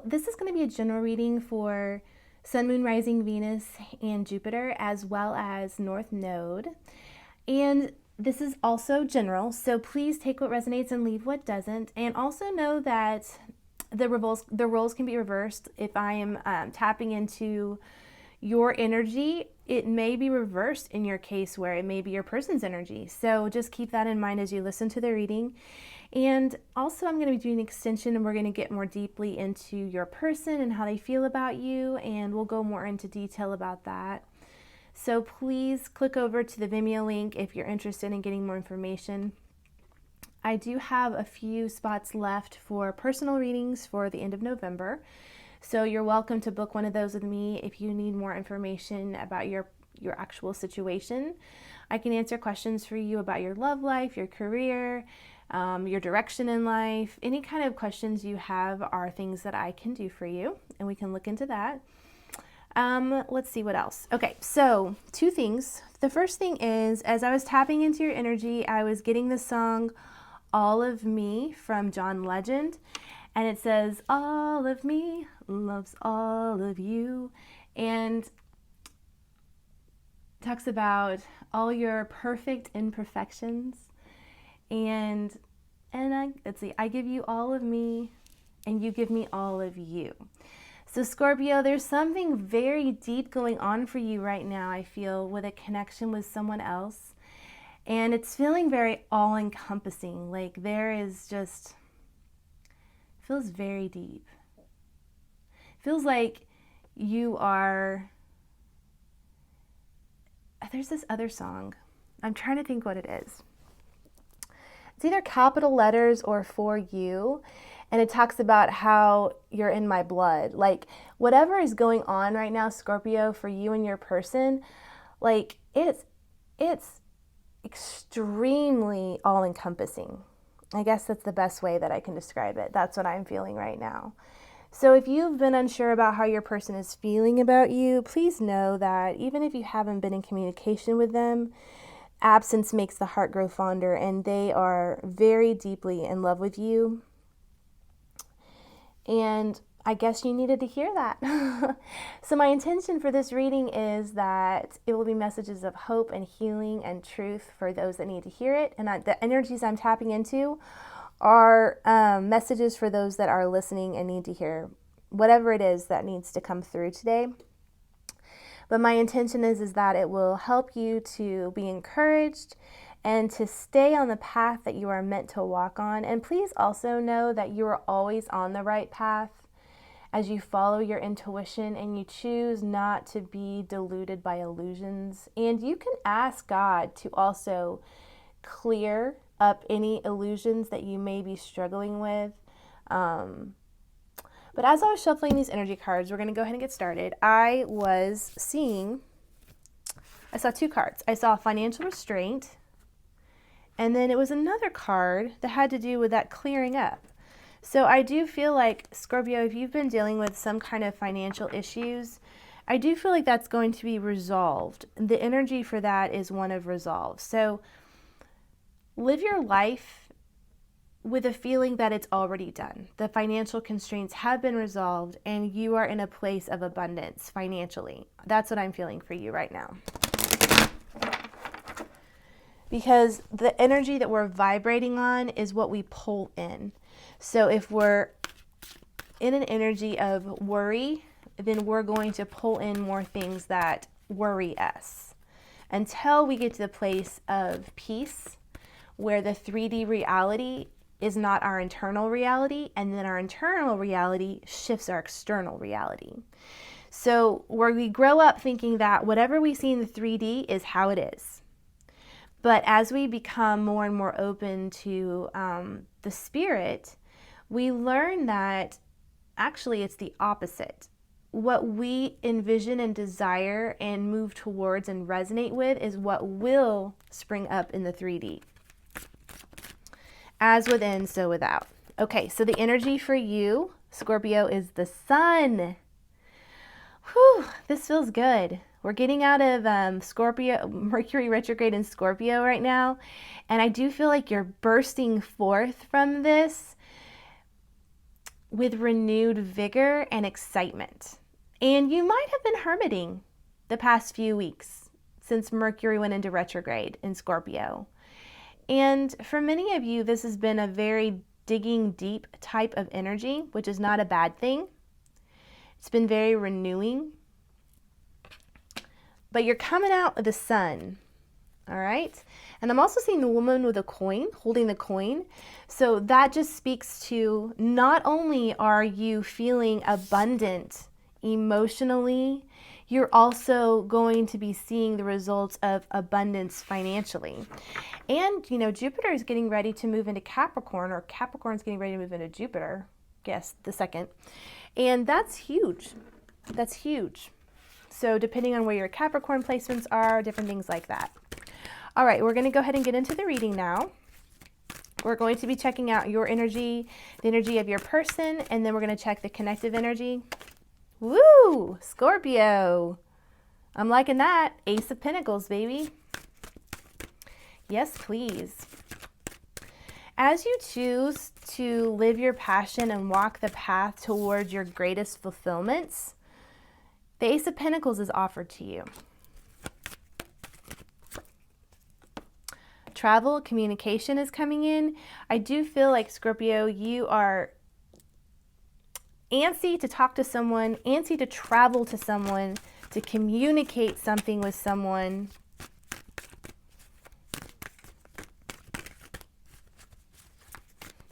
This is going to be a general reading for Sun, Moon, Rising, Venus, and Jupiter, as well as North Node. And this is also general, so please take what resonates and leave what doesn't. And also know that the roles can be reversed. If I am tapping into your energy, it may be reversed in your case where it may be your person's energy. So just keep that in mind as you listen to the reading. And also, I'm going to be doing an extension, and we're going to get more deeply into your person and how they feel about you, and we'll go more into detail about that. So please click over to the Vimeo link if you're interested in getting more information. I do have a few spots left for personal readings for the end of November. So you're welcome to book one of those with me if you need more information about your actual situation. I can answer questions for you about your love life, your career, your direction in life. Any kind of questions you have are things that I can do for you, and we can look into that. Let's see what else. Okay, so 2 things. The first thing is, as I was tapping into your energy, I was getting the song All of Me from John Legend, and it says, all of me loves all of you, and talks about all your perfect imperfections, and let's see, I give you all of me, and you give me all of you. So Scorpio, there's something very deep going on for you right now, I feel, with a connection with someone else. And it's feeling very all-encompassing. Like there is just, feels very deep. Feels like you are, there's this other song. I'm trying to think what it is. It's either capital letters or For You. And it talks about how you're in my blood. Like whatever is going on right now, Scorpio, for you and your person, like it's extremely all-encompassing. I guess that's the best way that I can describe it. That's what I'm feeling right now. So if you've been unsure about how your person is feeling about you, please know that even if you haven't been in communication with them, absence makes the heart grow fonder, and they are very deeply in love with you. And I guess you needed to hear that. So my intention for this reading is that it will be messages of hope and healing and truth for those that need to hear it. And the energies I'm tapping into are messages for those that are listening and need to hear whatever it is that needs to come through today. But my intention is that it will help you to be encouraged and to stay on the path that you are meant to walk on. And please also know that you are always on the right path as you follow your intuition and you choose not to be deluded by illusions. And you can ask God to also clear up any illusions that you may be struggling with. But as I was shuffling these energy cards, we're going to go ahead and get started. I saw 2 cards. I saw financial restraint, and then it was another card that had to do with that clearing up. So I do feel like, Scorpio, if you've been dealing with some kind of financial issues, I do feel like that's going to be resolved. The energy for that is one of resolve. So live your life with a feeling that it's already done. The financial constraints have been resolved, and you are in a place of abundance financially. That's what I'm feeling for you right now. Because the energy that we're vibrating on is what we pull in. So if we're in an energy of worry, then we're going to pull in more things that worry us until we get to the place of peace, where the 3D reality is not our internal reality, and then our internal reality shifts our external reality. So where we grow up thinking that whatever we see in the 3D is how it is. But as we become more and more open to the spirit, we learn that actually it's the opposite. What we envision and desire and move towards and resonate with is what will spring up in the 3D. As within, so without. Okay, so the energy for you, Scorpio, is the sun. Whew, this feels good. We're getting out of Scorpio, Mercury retrograde in Scorpio right now. And I do feel like you're bursting forth from this with renewed vigor and excitement. And you might have been hermiting the past few weeks since Mercury went into retrograde in Scorpio. And for many of you, this has been a very digging deep type of energy, which is not a bad thing. It's been very renewing. But you're coming out of the sun, all right? And I'm also seeing the woman with a coin, holding the coin. So that just speaks to not only are you feeling abundant emotionally, you're also going to be seeing the results of abundance financially. And, you know, Jupiter is getting ready to move into Capricorn, or Capricorn's getting ready to move into Jupiter, guess the second. And that's huge. That's huge. So depending on where your Capricorn placements are, different things like that. All right, we're going to go ahead and get into the reading now. We're going to be checking out your energy, the energy of your person, and then we're going to check the connective energy. Woo! Scorpio. I'm liking that. Ace of Pentacles, baby. Yes, please. As you choose to live your passion and walk the path towards your greatest fulfillments, the Ace of Pentacles is offered to you. Travel, communication is coming in. I do feel like, Scorpio, you are antsy to talk to someone, antsy to travel to someone, to communicate something with someone.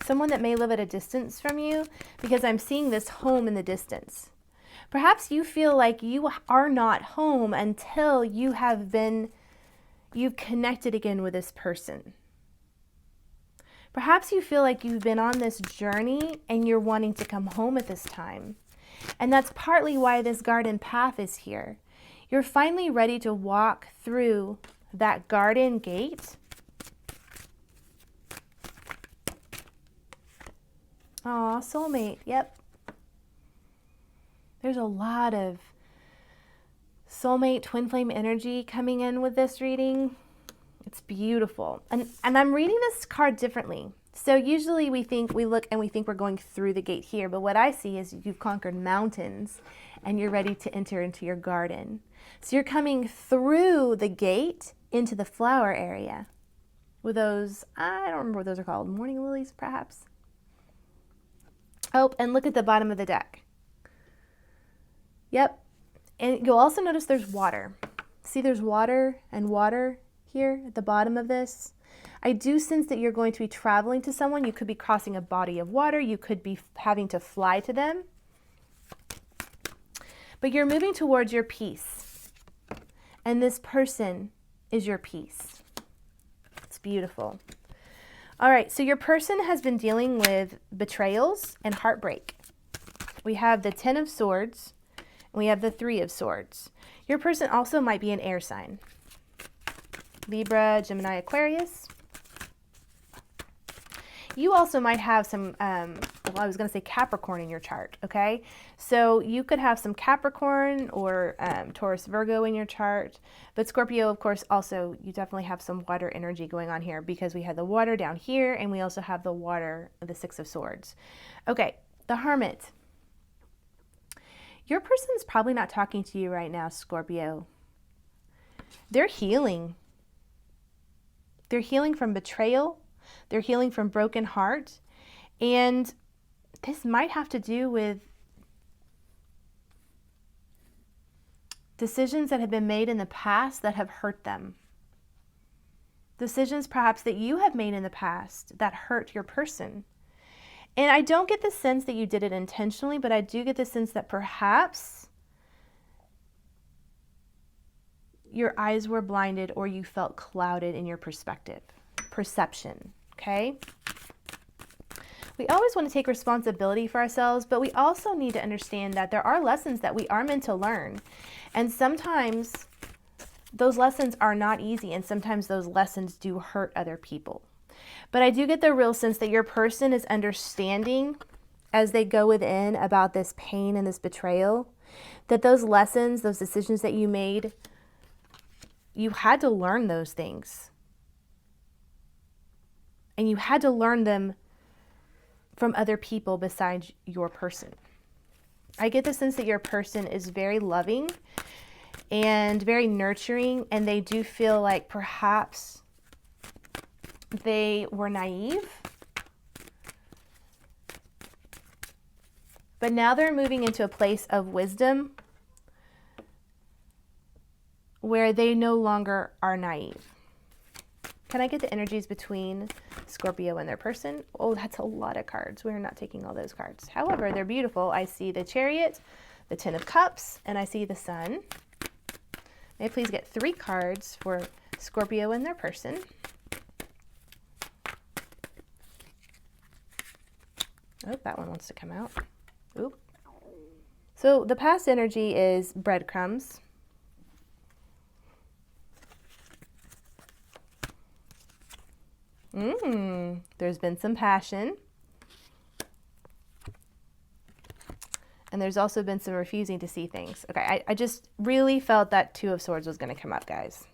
Someone that may live at a distance from you, because I'm seeing this home in the distance. Perhaps you feel like you are not home until you've connected again with this person. Perhaps you feel like you've been on this journey and you're wanting to come home at this time. And that's partly why this garden path is here. You're finally ready to walk through that garden gate. Aw, soulmate, yep. There's a lot of soulmate, twin flame energy coming in with this reading. It's beautiful. And I'm reading this card differently. So usually we look and we think we're going through the gate here, but what I see is you've conquered mountains and you're ready to enter into your garden. So you're coming through the gate into the flower area with those, I don't remember what those are called, morning lilies perhaps. Oh, and look at the bottom of the deck. Yep. And you'll also notice there's water. See, there's water and water here at the bottom of this. I do sense that you're going to be traveling to someone. You could be crossing a body of water. You could be having to fly to them. But you're moving towards your peace. And this person is your peace. It's beautiful. All right, so your person has been dealing with betrayals and heartbreak. We have the 10 of Swords. We have the 3 of Swords. Your person also might be an air sign. Libra, Gemini, Aquarius. You also might have some, I was going to say Capricorn in your chart, okay? So you could have some Capricorn or Taurus, Virgo in your chart. But Scorpio, of course, also, you definitely have some water energy going on here because we have the water down here and we also have the water, the 6 of Swords. Okay, the Hermit. Your person's probably not talking to you right now, Scorpio. They're healing. They're healing from betrayal. They're healing from broken heart. And this might have to do with decisions that have been made in the past that have hurt them. Decisions perhaps that you have made in the past that hurt your person. And I don't get the sense that you did it intentionally, but I do get the sense that perhaps your eyes were blinded or you felt clouded in your perception, okay? We always want to take responsibility for ourselves, but we also need to understand that there are lessons that we are meant to learn. And sometimes those lessons are not easy, and sometimes those lessons do hurt other people. But I do get the real sense that your person is understanding as they go within about this pain and this betrayal, that those lessons, those decisions that you made, you had to learn those things. And you had to learn them from other people besides your person. I get the sense that your person is very loving and very nurturing, and they do feel like perhaps they were naive. But now they're moving into a place of wisdom where they no longer are naive. Can I get the energies between Scorpio and their person? Oh, that's a lot of cards. We're not taking all those cards. However, they're beautiful. I see the Chariot, the Ten of Cups, and I see the Sun. May I please get 3 cards for Scorpio and their person? Oh, that one wants to come out. Oop. So the past energy is breadcrumbs. There's been some passion. And there's also been some refusing to see things. Okay, I just really felt that Two of Swords was going to come up, guys.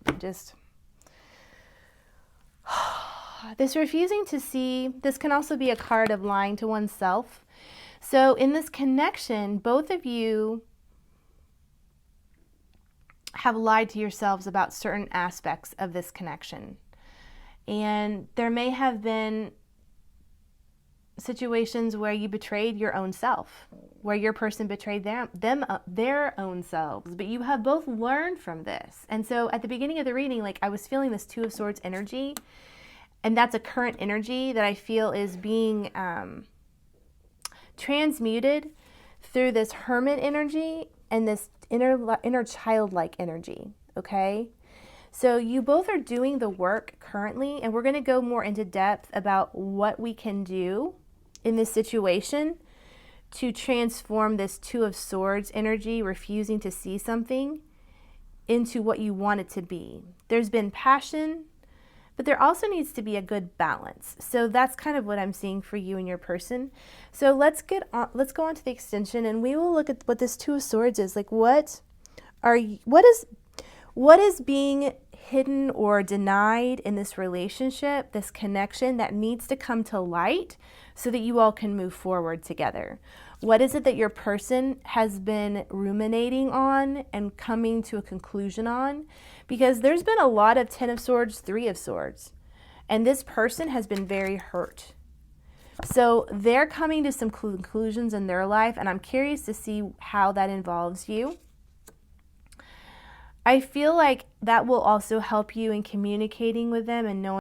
This refusing to see, this can also be a card of lying to oneself. So in this connection, both of you have lied to yourselves about certain aspects of this connection. And there may have been situations where you betrayed your own self, where your person betrayed their own selves, but you have both learned from this. And so at the beginning of the reading, like, I was feeling this Two of Swords energy, and that's a current energy that I feel is being transmuted through this Hermit energy and this inner childlike energy, okay? So you both are doing the work currently, and we're going to go more into depth about what we can do in this situation to transform this Two of Swords energy, refusing to see something, into what you want it to be. There's been passion, but there also needs to be a good balance. So that's kind of what I'm seeing for you and your person. So let's go on to the extension, and we will look at what this Two of Swords is. Like, what is being hidden or denied in this relationship, this connection that needs to come to light so that you all can move forward together? What is it that your person has been ruminating on and coming to a conclusion on? Because there's been a lot of Ten of Swords, Three of Swords, and this person has been very hurt. So they're coming to some conclusions in their life, and I'm curious to see how that involves you. I feel like that will also help you in communicating with them and knowing